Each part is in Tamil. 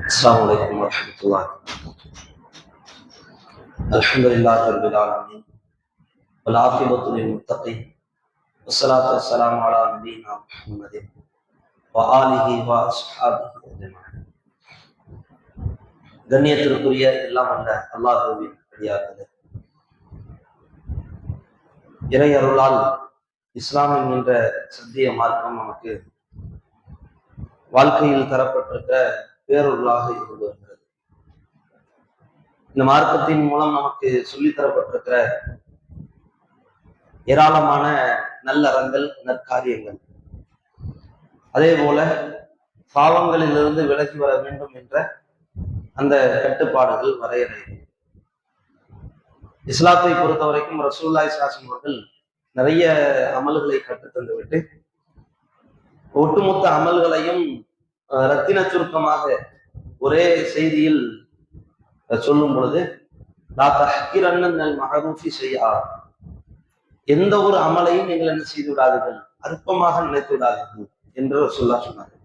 السلام عليكم ورحمة الله وبركاته. الحمد لله رب العالمين والعاقبة للمتقين والصلاة والسلام على نبينا محمد وآله وأصحابه أجمعين. கண்ணியத்திற்குரிய எல்லாம் அல்ல அல்லாஹ்வின் அடியார்களே, இறை அருளால் இஸ்லாம் என்கின்ற சத்திய மார்க்கம் நமக்கு வாழ்க்கையில் தரப்பட்டிருக்க பேரொருளாக இருந்து வருகிறது. இந்த மார்க்கத்தின் மூலம் நமக்கு சொல்லித்தரப்பட்டிருக்கிற ஏராளமான நல்லறங்கள், நற்காரியங்கள், அதே போல பாவங்களிலிருந்து விலகி வர வேண்டும் என்ற அந்த கட்டுப்பாடுகள், வரையறை. இஸ்லாத்தை பொறுத்த வரைக்கும் ரசூலுல்லாஹி ஸல்லல்லாஹு அலைஹி வஸல்லம் அவர்கள் நிறைய அமல்களை கற்றுத்தந்து விட்டு ஒட்டுமொத்த அமல்களையும் ரத்தின சுருக்கமாக ஒரே செய்தியில் சொல்லும் பொழுது, லா தஹ்கிரன்னல் மஅரூஃபி ஷைஆ, எந்த ஒரு அமலையும் நீங்கள் என்ன செய்து விடாதீர்கள், அற்பமாக நினைத்து விடாதீர்கள் என்று ரசூலுல்லாஹ் சொன்னார்.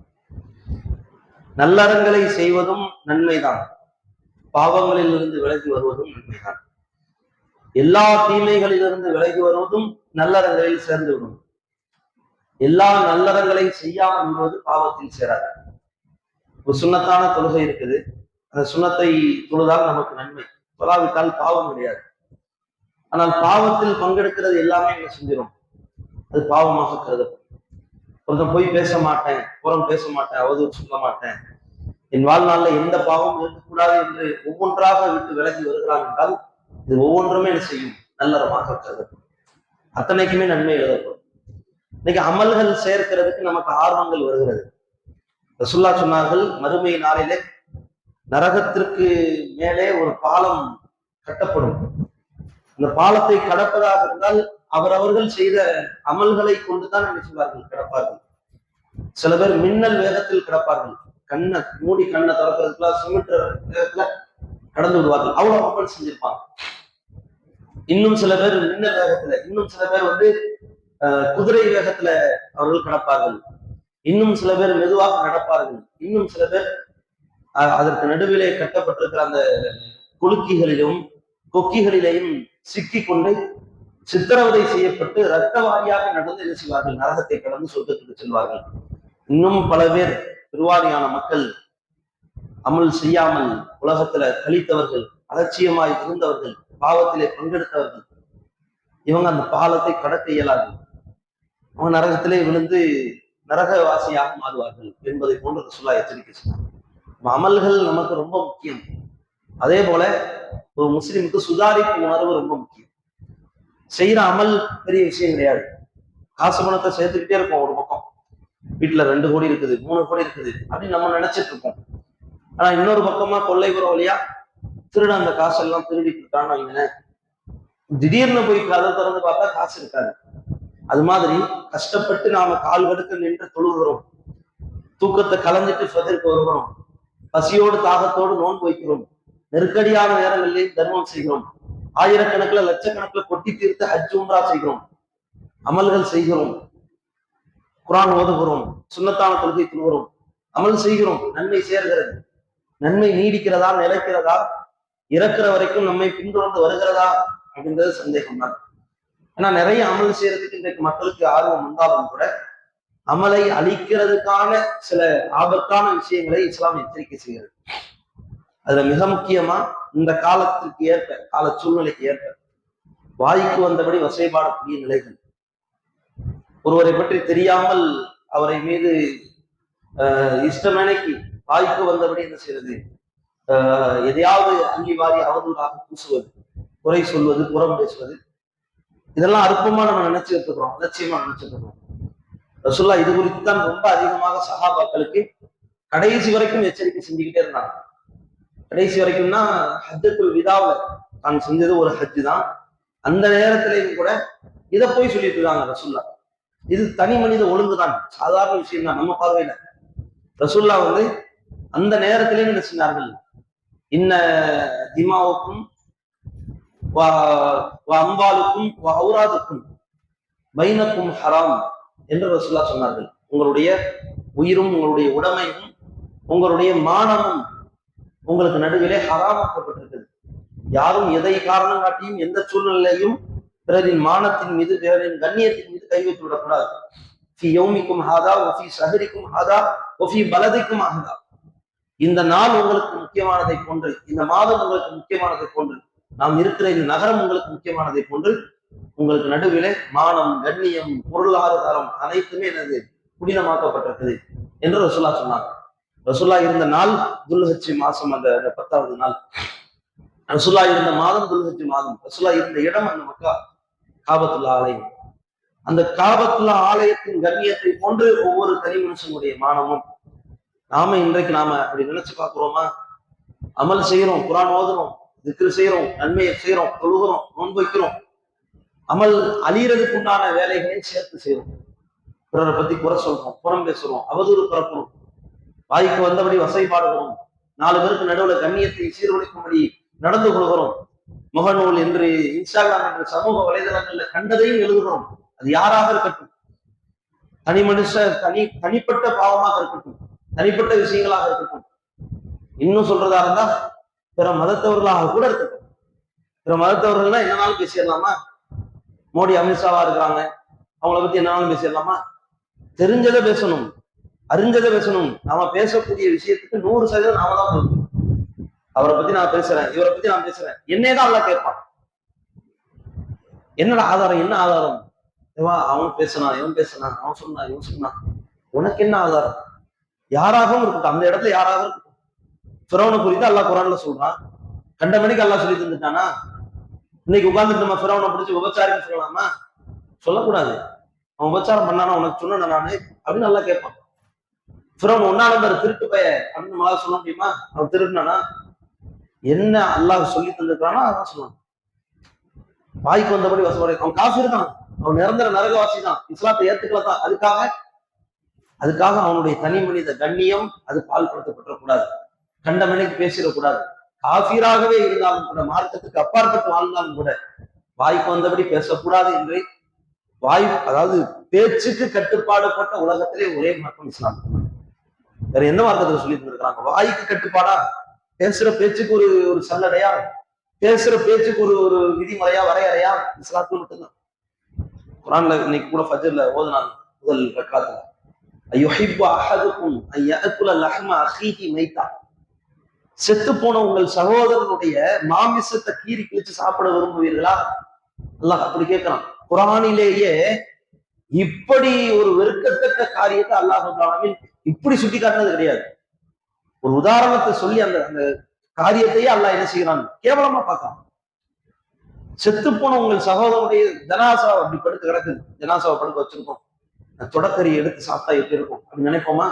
நல்லறங்களை செய்வதும் நன்மைதான், பாவங்களில் இருந்து விலகி வருவதும் நன்மைதான். எல்லா தீமைகளிலிருந்து விலகி வருவதும் நல்லறங்களில் சேர்ந்துவிடும். எல்லா நல்லறங்களை செய்யாமல் விடுவது பாவத்தில் சேராது. ஒரு சுன்னத்தான தொழுகை இருக்குது, அந்த சுன்னத்தை தொழுதால் நமக்கு நன்மை, தொழாவிட்டால் பாவம் கிடையாது. ஆனால் பாவத்தில் பங்கெடுக்கிறது எல்லாமே என்ன செஞ்சிடும், அது பாவமாக கருதப்படும். ஒருத்தன் போய் பேச மாட்டேன், புறம் பேச மாட்டேன், அவதூறு சொல்ல மாட்டேன், என் வாழ்நாள்ல எந்த பாவமும் இருக்கக்கூடாது என்று ஒவ்வொன்றாக விட்டு விலகி வருகிறான் என்றால் இது ஒவ்வொன்றுமே என்ன செய்யும், நல்லறமாக கருதப்படும், அத்தனைக்குமே நன்மை எழுதப்படும். இன்னைக்கு அமல்கள் சேர்க்கிறதுக்கு நமக்கு ஆர்வங்கள் வருகிறது. ரசூலுல்லாஹ் சொன்னார்கள், மறுமை நாளிலே நரகத்திற்கு மேலே ஒரு பாலம் கட்டப்படும். அந்த பாலத்தை கடப்பதாக இருந்தால் அவரவர்கள் செய்த அமல்களை கொண்டுதான் என்ன செய்வார்கள், கிடப்பார்கள். சில பேர் மின்னல் வேகத்தில் கிடப்பார்கள், கண்ணை மூடி கண்ணை திறக்கிறதுக்குள்ள சிமிட்டர் வேகத்துல கடந்து விடுவார்கள், அவ்வளவு அமல் செஞ்சிருப்பாங்க. இன்னும் சில பேர் மின்னல் வேகத்துல, இன்னும் சில பேர் குதிரை வேகத்துல அவர்கள் கிடப்பார்கள், இன்னும் சில பேர் மெதுவாக நடப்பார்கள், இன்னும் சில பேர் அதற்கு நடுவிலே கட்டப்பட்டிருக்கிற அந்த குலுக்கிகளிலும் கொக்கிகளிலேயும் சிக்கி கொண்டு சித்திரவதை செய்யப்பட்டு இரத்த வாரியாக நடந்து என்ன செய்வார்கள், நரகத்தை கடந்து சொர்க்கத்துக்கு செல்வார்கள். இன்னும் பல பேர், பெருவாரியான மக்கள், அமல் செய்யாமல் உலகத்துல கழித்தவர்கள், அலட்சியமாய் இருந்தவர்கள், பாவத்திலே பங்கெடுத்தவர்கள், இவங்க அந்த பாலத்தை கடக்க இயலாது, அவங்க நரகத்திலே விழுந்து நரகவாசியாக மாறுவார்கள் என்பதை போன்ற ரசூலுல்லாஹ் எச்சரிக்கை சொன்னார். அமல்கள் நமக்கு ரொம்ப முக்கியம். அதே போல ஒரு முஸ்லிமுக்கு சுதாரிப்பு உணர்வு ரொம்ப முக்கியம். செய்யற அமல் பெரிய விஷயம் கிடையாது. காசு பணத்தை சேர்த்துக்கிட்டே இருக்கோம், ஒரு பக்கம் வீட்டுல 2 கோடி இருக்குது, 3 கோடி இருக்குது அப்படின்னு நம்ம நினைச்சிட்டு இருக்கோம். ஆனா இன்னொரு பக்கமா கொள்ளைப்புற வழியா திருட அந்த காசெல்லாம் திருடிட்டு இருக்கான்னு வைங்களேன், திடீர்னு போய் கதை திறந்து பார்த்தா காசு இருக்காது. அது மாதிரி கஷ்டப்பட்டு நாம கால் கடுக்க நின்று தொழுகிறோம், தூக்கத்தை கலந்துட்டு ஃபஜருக்கு வருகிறோம், பசியோடு தாகத்தோடு நோன்பு வைக்கிறோம், நெருக்கடியான நேரங்களிலேயும் தர்மம் செய்கிறோம், ஆயிரக்கணக்கில் லட்சக்கணக்கில் கொட்டி தீர்த்து ஹஜ் உம்ரா செய்கிறோம், அமல்கள் செய்கிறோம், குர்ஆன் ஓதுகிறோம், சுன்னத்தான தொழுகை தொழுகிறோம், அமல் செய்கிறோம், நன்மை சேர்கிறது. நன்மை நீடிக்கிறதா, நிலைக்கிறதா, இறக்குற வரைக்கும் நம்மை பின்தொடர்ந்து வருகிறதா அப்படின்றது சந்தேகம் தான். ஏன்னா நிறைய அமல் செய்யறதுக்கு இன்றைக்கு மக்களுக்கு ஆர்வம் இருந்தாலும் கூட அமலை அழிக்கிறதுக்கான சில ஆபத்தான விஷயங்களை இஸ்லாம் எச்சரிக்கை செய்கிறது. அதுல மிக முக்கியமா இந்த காலத்திற்கு ஏற்ப, கால சூழ்நிலைக்கு ஏற்ப வாய்க்கு வந்தபடி வசைபாடக்கூடிய நிலைகள். ஒருவரை பற்றி தெரியாமல் அவரை மீது இஷ்டமேனைக்கு வாய்க்கு வந்தபடி என்ன செய்யறது, எதையாவது அங்கி வாரி அவதூறாக பூசுவது, குறை சொல்வது, புறம் பேசுவது, இதெல்லாம் அற்பமா நம்ம நினைச்சுட்டு இருக்கிறோம், அலட்சியமா நினைச்சுட்டு இருக்கிறோம். ரசூலுல்லாஹ் இது குறித்து தான் ரொம்ப அதிகமாக சஹாபாக்களுக்கு கடைசி வரைக்கும் எச்சரிக்கை செஞ்சுக்கிட்டே இருந்தாங்க. கடைசி வரைக்கும்னா ஹஜ்ஜத்துல் விதாவில் தான் செஞ்சது ஒரு ஹஜ் தான், அந்த நேரத்திலையும் கூட இதை போய் சொல்லிட்டு இருக்காங்க ரசூலுல்லாஹ். இது தனி மனித ஒழுங்குதான், சாதாரண விஷயம் தான் நம்ம பார்வையில. ரசூலுல்லாஹ் அந்த நேரத்திலேயும் என்ன சொன்னார்கள், இன்ன திமாவுக்கும் அம்பாலுக்கும் அவுராதுக்கும் பைனக்கும் ஹராம் என்று ரசூலுல்லாஹ் சொன்னார்கள். உங்களுடைய உயிரும், உங்களுடைய உடைமையும், உங்களுடைய மானமும் உங்களுக்கு நடுவிலே ஹராமாக்கப்பட்டிருக்கிறது. யாரும் எதை காரணம் காட்டியும் எந்த சூழ்நிலையும் பிறரின் மானத்தின் மீது, பிறரின் கண்ணியத்தின் மீது கை வைத்து விடக்கூடாது. இந்த நாள் உங்களுக்கு முக்கியமானதை போன்று, இந்த மாதம் உங்களுக்கு முக்கியமானதை போன்று, நாம் இருக்கிற இந்த நகரம் உங்களுக்கு முக்கியமானதை போன்று உங்களுக்கு நடுவிலே மானம், கண்ணியம், பொருளாதாரம் அனைத்துமே எனது புனிதமாக்கப்பட்டிருக்குது என்று ரசூலா சொன்னாங்க. ரசூலா இருந்த நாள் துல்ஹஜ் மாசம், அந்த 10வது நாள். ரசூலா இருந்த மாதம் துல்ஹஜ் மாதம். ரசூலா இருந்த இடம் அந்த மக்கா காபத்துல்லா ஆலயம். அந்த காபத்துல்லா ஆலயத்தின் கண்ணியத்தை போன்று ஒவ்வொரு தனி மனுஷனுடைய மானமும். இன்றைக்கு நாம அப்படி நினைச்சு பார்க்கிறோமா? அமல் செய்யறோம், குர்ஆன் ஓதுறோம், திக்ர் செய்யறோம், நன்மையை செய்யறோம், தொழுகிறோம், நோன்பு வைக்கிறோம், அமல் அழியறதுக்கு உண்டான வேலைகளையும் சேர்த்து செய்யறோம். பிறரை பத்தி குறை சொல்றோம், புறம் பேசுறோம், அவதூறு பரப்புறோம், வாய்க்கு வந்தபடி வசைபாடுகிறோம், 4 பேருக்கு நடுவுல கண்ணியத்தை சீர்குலைக்கும்படி நடந்து கொள்கிறோம், முகநூல் என்று, இன்ஸ்டாகிராம் என்று சமூக வலைதளங்கள்ல கண்டதையும் எழுதுகிறோம். அது யாராக இருக்கட்டும், தனி மனுஷ தனிப்பட்ட பாவமாக இருக்கட்டும், தனிப்பட்ட விஷயங்களாக இருக்கட்டும், இன்னும் சொல்றதா இருந்தா பிற மதத்தவர்களாக கூட இருக்கட்டும். பிற மதத்தவர்கள்னா என்னன்னாலும் பேசிடலாமா? மோடி அமித்ஷாவா இருக்கிறாங்க, அவங்கள பத்தி என்னாலும் பேசிடலாமா? தெரிஞ்சதை பேசணும், அறிஞ்சதை பேசணும். நாம பேசக்கூடிய விஷயத்துக்கு 100% நாம தான் போகணும். அவரை பத்தி நான் பேசுறேன், இவரை பத்தி நான் பேசுறேன், என்னையதான் எல்லாம் கேட்பான். என்னோட ஆதாரம்? என்ன ஆதாரம்? அவன் பேசினான், இவன் பேசினான், அவன் சொன்னான், இவன் சொன்னான், உனக்கு என்ன ஆதாரம்? யாராகவும் இருக்கட்டும், அந்த இடத்துல யாராகவும் இருக்கட்டும். ஃபிரௌனை குறித்து அல்லாஹ் குர்ஆன்ல சொல்றான். கண்ட மணிக்கு அல்லாஹ் சொல்லி தந்துட்டானா? இன்னைக்கு உட்கார்ந்துட்டு நம்ம ஃபிரௌனை பிடிச்சி விபச்சாரின்னு சொல்லலாமா? சொல்லக்கூடாது. அவன் விபச்சாரம் பண்ணானா உனக்கு சொன்ன நானு அப்படின்னு நல்லா கேட்பான். ஃபிரௌன் ஒன்னானந்தர் திருட்டு பைய அப்படின்னு நம்மளால சொல்ல முடியுமா? அவன் திருடுனானா? என்ன அல்லாஹ் சொல்லி தந்துக்கிறானோ அதான் சொல்லுவான். வாய்க்கு வந்தபடி வசப்படை. அவன் காஃபிர் தான், அவன் நிரந்தர நரகவாசி தான், இஸ்லாத்தை ஏத்துக்கல தான். அதுக்காக அவனுடைய தனி மனித கண்ணியம் அது பால்படுத்தப்படக்கூடாது. கண்ட மணிக்கு பேசிடக்கூடாது. காஃபிராகவே இருந்தாலும் கூட, மார்க்கத்துக்கு அப்பாற்பட்டு வாழ்ந்தாலும் கூட வாய்க்கு வந்தபடி பேசக்கூடாது என்று அதாவது பேச்சுக்கு கட்டுப்பாடு போட்ட உலகத்திலே ஒரே மார்க்கம் இஸ்லாம். வேற எந்த மார்க்கத்துல சொல்லி தந்திருக்காங்க? வாய்க்கு கட்டுப்பாடா? பேசுற பேச்சுக்கு ஒரு சல்லடையா? பேசுற பேச்சுக்கு ஒரு விதிமுறையா, வரையறையா? இஸ்லாத்துக்கு மட்டும்தான். குர்ஆன்ல இன்னைக்கு கூட ஃபஜ்ர்ல ஓதுனாங்க முதல் ரக்காத்துல, அய்யுஹிப்பு அஹதுக்கும் அன் யஅகுல லஹ்ம அஹீஹி மைத்தா. செத்து போன உங்கள் சகோதரனுடைய மாமிசத்தை கீறி கிழிச்சு சாப்பிட விரும்புவீர்களா? அல்லாஹ் அப்படி கேட்கிறான். குர்ஆனிலேயே இப்படி ஒரு வெறுக்கத்தக்க காரியத்தை அல்லாஹ் இப்படி சுட்டி காட்டினது கிடையாது. ஒரு உதாரணத்தை சொல்லி அந்த காரியத்தையே அல்லாஹ் என்ன செய்யறான்? கேவலமா பார்க்கலாம். செத்து போன உங்கள் சகோதரனுடைய ஜனாசா அப்படி படுத்து கிடக்குது, ஜனாசாவை படுக்க வச்சிருக்கோம், தொடக்கறி எடுத்து சாப்பிட்டா எப்படி இருக்கும் அப்படின்னு நினைப்போமா?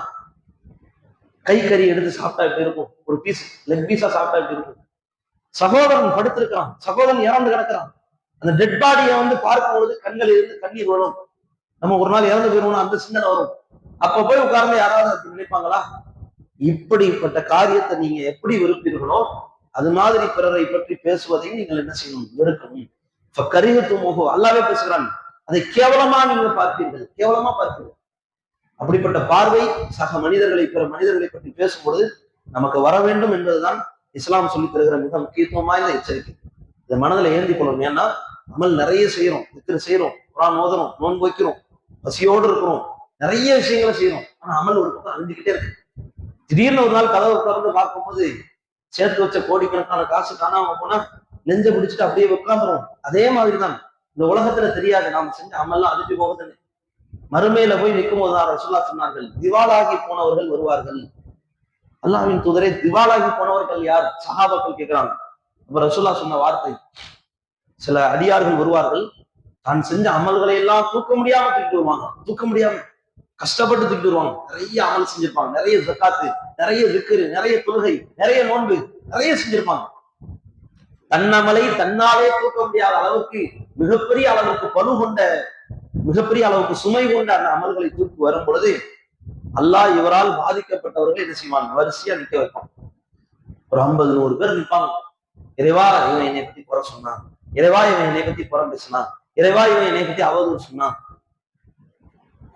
கை கறி எடுத்து சாப்பிட்டா எப்படி இருக்கும்? ஒரு பீஸ் லெக் பீஸா சாப்பிட்டா எப்படி இருக்கும்? சகோதரன் படுத்திருக்கிறான், சகோதரன் இறந்து கிடக்கிறான். அந்த டெட் பாடியை பார்க்கும் பொழுது கண்கள் இருந்து கண்ணீர் வரும். நம்ம ஒரு நாள் இறந்து போயிருவோம், அந்த சிந்தனை வரும். அப்ப போய் உட்கார்ந்து யாராவது நினைப்பாங்களா? இப்படிப்பட்ட காரியத்தை நீங்க எப்படி வெறுப்பீர்களோ அது மாதிரி பிறரை பற்றி பேசுவதையும் நீங்கள் என்ன செய்யணும்? வெறுக்கணும். கரிகத்துமோகோ அல்லாவே பேசுகிறான். அதை கேவலமா நீங்க பார்ப்பீர்கள், கேவலமா பார்ப்பீர்கள். அப்படிப்பட்ட பார்வை சக மனிதர்களை, பிற மனிதர்களை பற்றி பேசும்பொழுது நமக்கு வர வேண்டும் என்பதுதான் இஸ்லாம் சொல்லி தருகிற மிக முக்கியத்துவம் வாய்ந்த எச்சரிக்கை. இதை மனதில் ஏந்தி கொள்ளணும். ஏன்னா அமல் நிறைய செய்யறோம், திக்ர் செய்யறோம், குர்ஆன் ஓதுறோம், நோன்பு வைக்கிறோம், பசியோடு இருக்கிறோம், நிறைய விஷயங்களை செய்யறோம். ஆனா அமல் ஒரு பக்கம் அழிஞ்சுக்கிட்டே இருக்கு. திடீர்னு ஒரு நாள் கதவை திறந்து பார்க்கும்போது சேர்த்து வச்ச கோடிக்கணக்கான காசு காணாம போனா நெஞ்ச பிடிச்சிட்டு அப்படியே உட்காந்துரும். அதே மாதிரிதான் இந்த உலகத்துல தெரியாது நாம செஞ்ச அமல்லாம் அழிஞ்சு போகுதுன்னு. மறுமையில போய் நிற்கும் போதுதான் ரசூலுல்லாஹ் சொன்னார்கள், திவாலாகி போனவர்கள் வருவார்கள். அல்லாஹ்வின் தூதரே, திவாலாகி போனவர்கள் யார்? சஹாபாக்கள் கேட்கிறாங்க. அப்ப ரசூலுல்லாஹ் சொன்ன வார்த்தை, சில அடியார்கள் வருவார்கள், தான் செஞ்ச அமல்களை எல்லாம் தூக்க முடியாம தூக்கிட்டு வருவாங்க, தூக்க முடியாம கஷ்டப்பட்டு தூக்கிட்டு வருவாங்க. நிறைய அமல் செஞ்சிருப்பாங்க, நிறைய ஜக்காத்து, நிறைய திக்ர், நிறைய தொழுகை, நிறைய நோன்பு, நிறைய செஞ்சிருப்பாங்க. தன்னமலை தன்னாலே தூக்க முடியாத அளவுக்கு மிகப்பெரிய அளவுக்கு பலு கொண்ட, மிகப்பெரிய அளவுக்கு சுமை கொண்ட அந்த அமல்களை தூக்கி வரும் பொழுது அல்லாஹ் இவரால் பாதிக்கப்பட்டவர்கள் என்ன செய்வாங்க? வரிசையா நிக்க வைப்பான். ஒரு 50-100 பேர் நிற்பாங்க. இறைவா இவன் என்னை பத்தி குறை சொன்னான், இறைவா இவன் என்னை பத்தி புறம் பேசினான், இறைவா இவன் என்னை பத்தி அவதூறு சொன்னான்.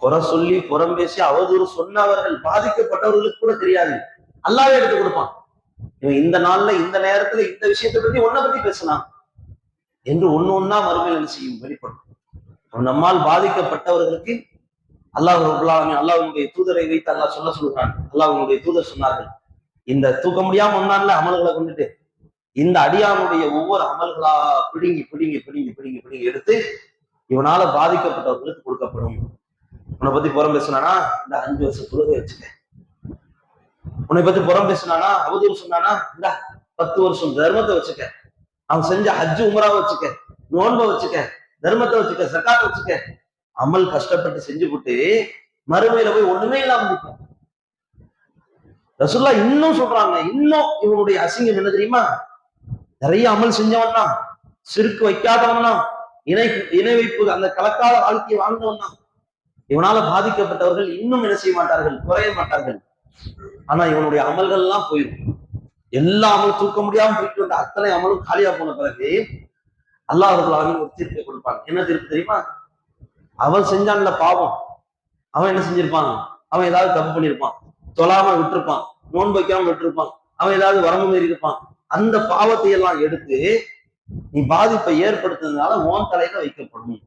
குறை சொல்லி புறம் பேசி அவதூறு சொன்னவர்கள் பாதிக்கப்பட்டவர்களுக்கு கூட தெரியாது, அல்லாஹ்வே எடுத்து கொடுப்பான். இவன் இந்த நாள்ல இந்த நேரத்துல இந்த விஷயத்தை பத்தி ஒன்ன பத்தி பேசலாம் என்று ஒண்ணா மறுமையில் என்ன செய்யும் வெளிப்படும். நம்மால் பாதிக்கப்பட்டவர்களுக்கு அல்லாஹ் அல்லாஹ்வுடைய தூதரை வைத்து அல்லாஹ் சொல்லுகிறான். அல்லாஹ்வுடைய தூதர் சொன்னார்கள், இந்த தூக்க முடியாம ஒன்னான்ல அமல்களை கொண்டுட்டு இந்த அடியானுடைய ஒவ்வொரு அமல்களா பிடுங்கி பிடுங்கி பிடுங்கி பிடுங்கி பிடுங்கி எடுத்து இவனால பாதிக்கப்பட்டவர்களுக்கு கொடுக்கப்படும். உன்னை பத்தி புறம் பேசினானா இந்த 5 வருஷம் தொழுகை வச்சுக்க. உன்னை பத்தி புறம் பேசினானா அவதூறு சொன்னானா இந்த 10 வருஷம் தர்மத்தை வச்சுக்க. அவன் செஞ்ச ஹஜ்ஜு உமராவை வச்சுக்க, நோன்பை வச்சுக்க, தர்மத்தை வச்சுக்க, சக்காத்தை வச்சுக்க. அமல் கஷ்டப்பட்டு செஞ்சு போட்டு மறுமையில போய் ஒண்ணுமே இல்லாம இருக்கும். ரசூலுல்லாஹ் இன்னும் சொல்றாங்க, இன்னும் இவனுடைய அசிங்கம் என்ன தெரியுமா? நிறைய அமல் செஞ்சவன் தான், சிறுக்கு வைக்காதவன் தான், இணை வைப்பு அந்த கலக்காத வாழ்க்கையை வாழ்ந்தவன் தான். இவனால பாதிக்கப்பட்டவர்கள் இன்னும் என்ன செய்ய மாட்டார்கள், குறைய மாட்டார்கள். ஆனா இவனுடைய அமல்கள் எல்லாம் போயிடும். எல்லா அமலும் தூக்க முடியாம போயிட்டு வந்த அத்தனை அமலும் காலியா போன பிறகு அல்லாஹ் ரப்பல் ஆலமீன் ஒரு தீர்ப்பை கொடுப்பாங்க. என்ன தீர்ப்பு தெரியுமா? அவன் செஞ்சான்ல பாவம், அவன் என்ன செஞ்சிருப்பான்? அவன் ஏதாவது தப்பு பண்ணிருப்பான், தொழாம விட்டுருப்பான், நோன்பு வைக்காம விட்டுருப்பான், அவன் ஏதாவது வரம்பு மீறி இருப்பான். அந்த பாவத்தை எல்லாம் எடுத்து நீ பாதிப்பை ஏற்படுத்துறதுனால உன் தலையில வைக்கப்படும்.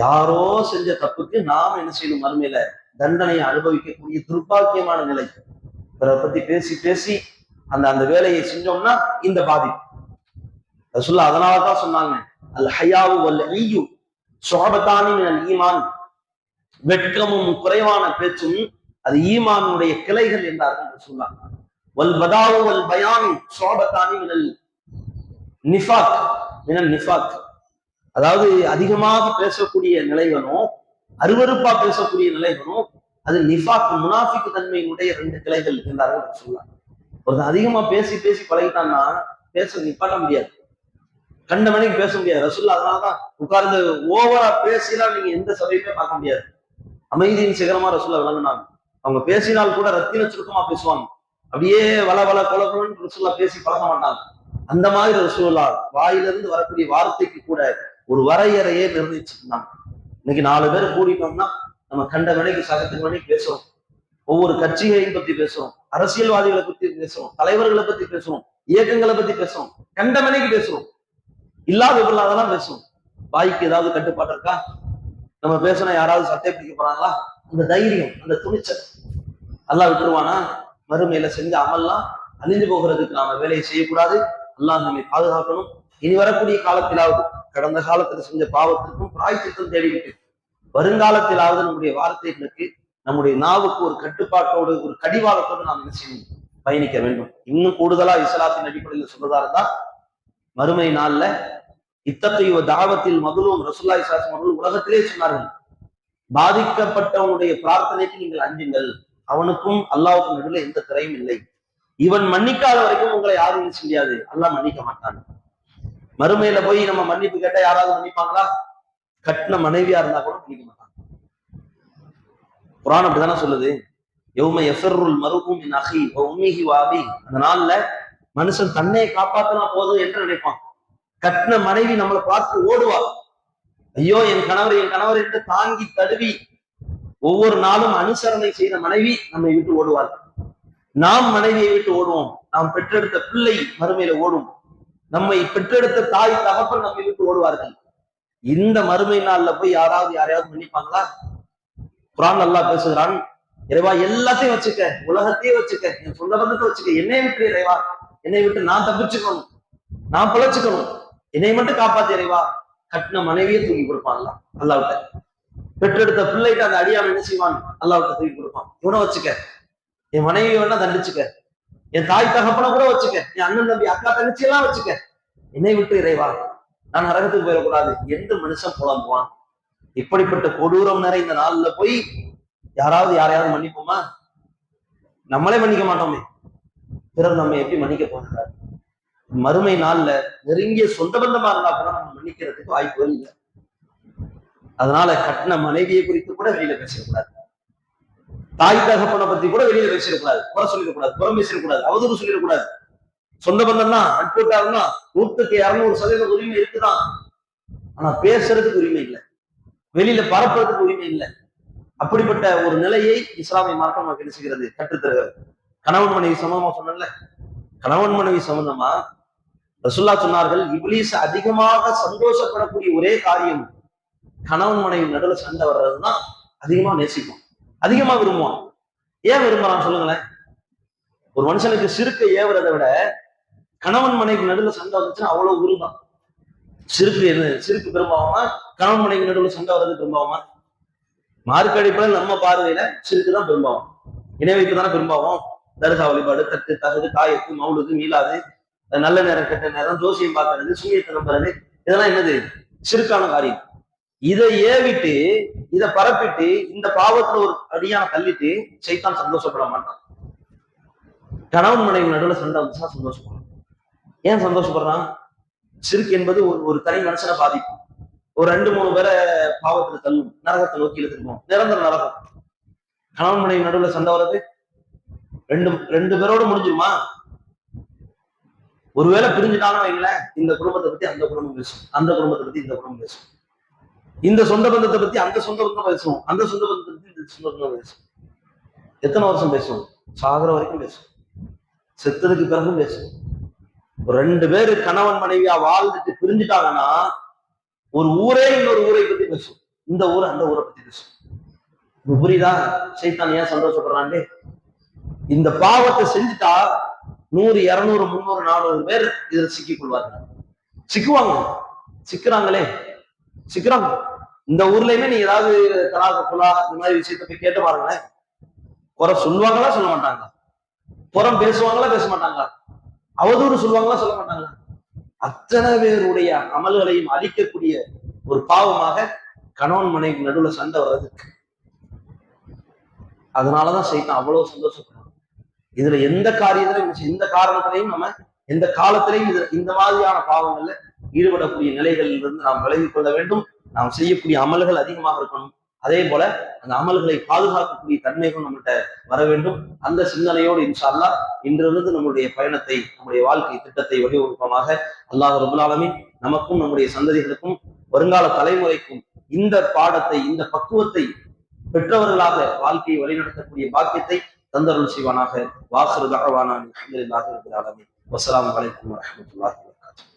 யாரோ செஞ்ச தப்புக்கு நாம் என்ன செய்யணும், மறுமையில தண்டனையை அனுபவிக்கக்கூடிய துர்பாக்கியமான நிலை. இவரை பத்தி பேசி பேசி அந்த அந்த வேலையை செஞ்சோம்னா இந்த பாதிப்பு. ரசூலுல்லாஹ் அதனாலதான் சொன்னாங்க, அல் ஹயாவு வல் ஈயு ஷுஅபத்தானி மினல் ஈமான். வெட்கமும் குறைவான பேச்சும் அது ஈமானுடைய கிளைகள் என்றார்கள் ரசூலுல்லாஹ். வல் பதாவு வல் பயான் ஷுஅபத்தானி மினல் நிஃபாக் மினல் நிஃபாக். அதாவது அதிகமாக பேசக்கூடிய நிலைகளும் அருவருப்பா பேசக்கூடிய நிலைகளும் அது நிஃபாக் முனாஃபிக் தன்மையினுடைய 2 கிளைகள் என்றார்கள் ரசூலுல்லாஹ். ஒரு அதிகமா பேசி பேசி பழகிட்டான்னா பேச நிப்பாட்ட முடியாது, கண்ட மணிக்கு பேச முடியாது. ரசூலுல்லாஹ் அதனாலதான் உட்கார்ந்து ஓவரா பேசினா நீங்க எந்த சபையுமே பார்க்க முடியாது. அமைதியின் சிகரமா ரசூலுல்லாஹ் விளங்குனாங்க. அவங்க பேசினால் கூட ரத்தின சுருக்கமா பேசுவாங்க, அப்படியே வள வள கொலகுலன்னு ரசூலுல்லாஹ் பேசி பழக மாட்டாங்க. அந்த மாதிரி ரசூலுல்லாஹ் வாயிலிருந்து வரக்கூடிய வார்த்தைக்கு கூட ஒரு வரையறையே நிர்ணயிச்சிருந்தாங்க. இன்னைக்கு 4 பேர் கூடிட்டோம்னா நம்ம கண்ட மணிக்கு சகத்து மணிக்கு பேசுறோம், ஒவ்வொரு கட்சிகளையும் பத்தி பேசுறோம், அரசியல்வாதிகளை பத்தி பேசுறோம், தலைவர்களை பத்தி பேசுறோம், இயக்கங்களை பத்தி பேசுறோம், கண்ட மணிக்கு பேசுறோம், இல்லாத இல்லாதெல்லாம் பேசுவோம். வாய்க்கு ஏதாவது கட்டுப்பாடு இருக்கா? நம்ம பேசினா யாராவது சட்டை பிடிக்க போறாங்களா? அந்த தைரியம், அந்த துணிச்சல் அல்லாஹ் விட்டுருவானா? மறுமையில செஞ்ச அமல்லாம் அழிஞ்சு போகிறதுக்கு நாம வேலையை செய்யக்கூடாது. அல்லாஹ் நம்மை பாதுகாக்கணும். இனி வரக்கூடிய காலத்திலாவது கடந்த காலத்துல செஞ்ச பாவத்திற்கும் பிராய்ச்சித்தம் தேடிவிட்டு வருங்காலத்திலாவது நம்முடைய வார்த்தைகளுக்கு நம்முடைய நாவுக்கு ஒரு கட்டுப்பாட்டோடு ஒரு கடிவாளத்தோடு நாம் என்ன செய்யணும், பயணிக்க வேண்டும். இன்னும் கூடுதலா இஸ்லாத்தின் அடிப்படையில் சொல்றதா இருந்தா மறுமை நாள்ல இத்தகைய தாவத்தில் மதுலும் ரசூலுல்லாஹி ஸல்லல்லாஹு அலைஹி வஸல்லம் உலகத்திலே சொன்னார்கள், பாதிக்கப்பட்டவனுடைய பிரார்த்தனைக்கு நீங்கள் அஞ்சுங்கள், அவனுக்கும் அல்லாஹ்வுக்கும் நடுவில் எந்த திரையும் இல்லை. இவன் மன்னிக்காத வரைக்கும் உங்களை யாரும் செய்ய முடியாது, அல்லாஹ் மன்னிக்க மாட்டான். மறுமையில போய் நம்ம மன்னிப்பு கேட்டா யாராவது மன்னிப்பாங்களா? கட்டின மனைவியா இருந்தா கூட மன்னிக்க மாட்டாங்க. குர்ஆன் அப்படிதானே சொல்லுது, யௌம யஃபிர்ருல் மர்உ மின் அஹி வ உம்மிஹி வ அபி. அந்த நாள்ல மனுஷன் தன்னை காப்பாத்தினா போதும் என்று நினைப்பான். கட்டின மனைவி நம்மளை பார்த்து ஓடுவா, ஐயோ என் கணவர் என்று தாங்கி தழுவி ஒவ்வொரு நாளும் அனுசரணை செய்த மனைவி நம்மை விட்டு ஓடுவார். நாம் மனைவியை விட்டு ஓடுவோம், நாம் பெற்றெடுத்த பிள்ளை மறுமையில ஓடும், நம்மை பெற்றெடுத்த தாய் தகப்பன் நம்மை விட்டு ஓடுவார்கள். இந்த மறுமை நாள்ல போய் யாரையாவது மன்னிப்பாங்களா? குர்ஆன் அல்லாஹ் பேசுகிறான், இறைவா எல்லாத்தையும் வச்சுக்க, உலகத்தையே வச்சுக்க, என் சொந்த பந்தத்தை வச்சுக்க, என்னை விட்டு இறைவா, என்னை விட்டு நான் தப்பிச்சுக்கணும், நான் பிழைச்சுக்கணும், என்னை மட்டும் காப்பாத்து இறைவா. கட்டின மனைவியை தூக்கி கொடுப்பான் அல்லாஹ்விட்ட. பெற்றெடுத்த பிள்ளைக்கு அந்த அடியான் என்ன செய்வான், அல்லாஹ்விட்ட தூக்கி கொடுப்பான். இவனை வச்சுக்க, என் மனைவி வேணா தண்டிச்சுக்க, என் தாய் தகப்பனை கூட வச்சுக்க, என் அண்ணன் தம்பி அக்கா தங்கச்சி எல்லாம் வச்சுக்க, என்னை விட்டு இறைவா, நான் நரகத்துக்கு போயிடக்கூடாது என்று மனுஷன் புலம்புவான். இப்படிப்பட்ட கொடூரம் நிறைந்த நாள்ல போய் யாரையாவது மன்னிப்போமா? நம்மளே மன்னிக்க மாட்டோமே, பிறர் நம்ம எப்படி மன்னிக்க போகிறார்? மறுமை நாள்ல நெருங்கிய சொந்த பந்தமா இருந்தா கூட நம்ம மன்னிக்கிறதுக்கு வாய்ப்புகள் இல்லை. அதனால கட்டின மனைவியை குறித்து கூட வெளியில பேசக்கூடாது, தாய் தகப்பனை பத்தி கூட வெளியில பேசிடக்கூடாது, குறை சொல்லிடக்கூடாது, புறம் பேசிடக்கூடாது, அவதூறு சொல்லிடக்கூடாது. சொந்த பந்தம் தான், நட்புக்காரன்னா 100% உரிமை இருக்குதான், ஆனா பேசுறதுக்கு உரிமை இல்லை, வெளியில பரப்புறதுக்கு உரிமை இல்லை. அப்படிப்பட்ட ஒரு நிலையை இஸ்லாமிய மார்க்கம் நமக்கு என்ன செய்கிறது, கற்றுத்தருகிறது. கணவன் மனைவி சமமா சொன்னல, கணவன் மனைவி சம்பந்தமா ரசூலுல்லாஹ் சொன்னார்கள், இப்லீஸ் அதிகமாக சந்தோஷப்படக்கூடிய ஒரே காரியம் கணவன் மனைவி நடுவுல சண்டை வர்றதுதான். அதிகமா நேசிக்கும், அதிகமா விரும்புவான். ஏன் விரும்புறான் சொல்லுங்களேன்? ஒரு மனுஷனுக்கு சிறுக்கை ஏவுறதை விட கணவன் மனைவி நடுவுல சண்டை வந்துச்சுன்னா அவ்வளவு விரும்பும். சிறுக்கு பெரும்பாவமா, கணவன் மனைவி நடுவுல சண்டை வர்றது பெரும்பாவமா? மார்க்க அடிப்படையில் நம்ம பார்வையில சிறுக்கு தான் பெரும்பாவம். இணைவைக்கு தானே பெரும்பாவம். தர்கா வழிபாடு, தட்டு தகுது, காயத்து, மவுலுது, மீளாது, நல்ல நேரம் கெட்ட நேரம், ஜோசியம் பார்க்கறது, சூரியத்தை நம்புறது, இதெல்லாம் என்னது? சிறுக்கான காரியம். இதை ஏவிட்டு, இதை பரப்பிட்டு, இந்த பாவத்துல ஒரு அடியான தள்ளிட்டு சைத்தான் சந்தோஷப்பட மாட்டான். கணவன் மனைவி நடுவுல சண்டை வந்துச்சுன்னா சந்தோஷப்படுறான். ஏன் சந்தோஷப்படுறான்? சிறுக்கு என்பது ஒரு தனி மனுஷனை பாதிக்கும். ஒரு 2-3 பேரை பாவத்துல தள்ளும், நரகத்தை நோக்கி இழுத்துருப்போம், நிரந்தர நரகம். கணவன் மனைவி நடுவுல சண்டை வர்றது ரெண்டு பேரோட முடிஞ்சிருமா? ஒருவேளை பிரிஞ்சுட்டாலும் வைங்களேன், இந்த குடும்பத்தை பத்தி அந்த குடும்பம் பேசும், அந்த குடும்பத்தை பத்தி இந்த குடும்பம் பேசும், இந்த சொந்த பந்தத்தை பத்தி அந்த சொந்த பந்தம் பேசும், அந்த சொந்த பந்தத்தை பத்தி இந்த சொந்த பந்தம் பேசும். எத்தனை வருஷம் பேசும்? சாகர வரைக்கும் பேசும், செத்ததுக்கு பிறகும் பேசும். 2 பேரு கணவன் மனைவியா வாழ்ந்துட்டு பிரிஞ்சுட்டாங்கன்னா ஒரு ஊரே இன்னொரு ஊரை பத்தி பேசும், இந்த ஊர் அந்த ஊரை பத்தி பேசும். புரியுதா சைத்தான் ஏன் சந்தோஷப்படுறான்டே? இந்த பாவத்தை செஞ்சுட்டா 100, 200, 300, 400 பேர் இதுல சிக்கிக் கொள்வார்கள். சிக்குவாங்க, சிக்கிறாங்களே, சிக்கிறாங்க. இந்த ஊர்லயுமே நீ ஏதாவது தலாக புலா இந்த மாதிரி விஷயத்த போய் கேட்டு பாருங்களேன். குறை சொல்லுவாங்களா சொல்ல மாட்டாங்க? புறம் பேசுவாங்களா பேச மாட்டாங்களா? அவதூறு சொல்லுவாங்களா சொல்ல மாட்டாங்களா? அத்தனை பேருடைய அமல்களையும் அழிக்கக்கூடிய ஒரு பாவமாக கணவன் மனைவி நடுவுல சண்டை வர்றதுக்கு. அதனாலதான் சைத்தான் அவ்வளவு சந்தோஷப்படுறான். இதுல எந்த காரியத்திலையும், எந்த காரணத்திலையும் நம்ம எந்த காலத்திலையும் இந்த மாதிரியான பாவங்கள்ல ஈடுபடக்கூடிய நிலைகளில் இருந்து நாம் விலகிக் கொள்ள வேண்டும். நாம் செய்யக்கூடிய அமல்கள் அதிகமாக இருக்கணும். அதே போல அந்த அமல்களை பாதுகாக்கக்கூடிய தன்மைகள் நம்மகிட்ட வர வேண்டும். அந்த சிந்தனையோடு இன்ஷா அல்லாஹ் இன்றிலிருந்து நம்முடைய பயணத்தை, நம்முடைய வாழ்க்கை திட்டத்தை வடிவமைப்பமாக. அல்லாஹ் ரப்பல் ஆலமீன் நமக்கும் நம்முடைய சந்ததிகளுக்கும் வருங்கால தலைமுறைக்கும் இந்த பாடத்தை, இந்த பக்குவத்தை பெற்றவர்களாக வாழ்க்கையை வழிநடத்தக்கூடிய பாக்கியத்தை தந்தருள் செய்வானாக. வாஹிரு தஅவானா அல்ஹம்துலில்லாஹி ரப்பில் ஆலமீன். வஸ்ஸலாமு அலைக்கும் வரஹ்மத்துல்லாஹி வபரகாத்துஹு.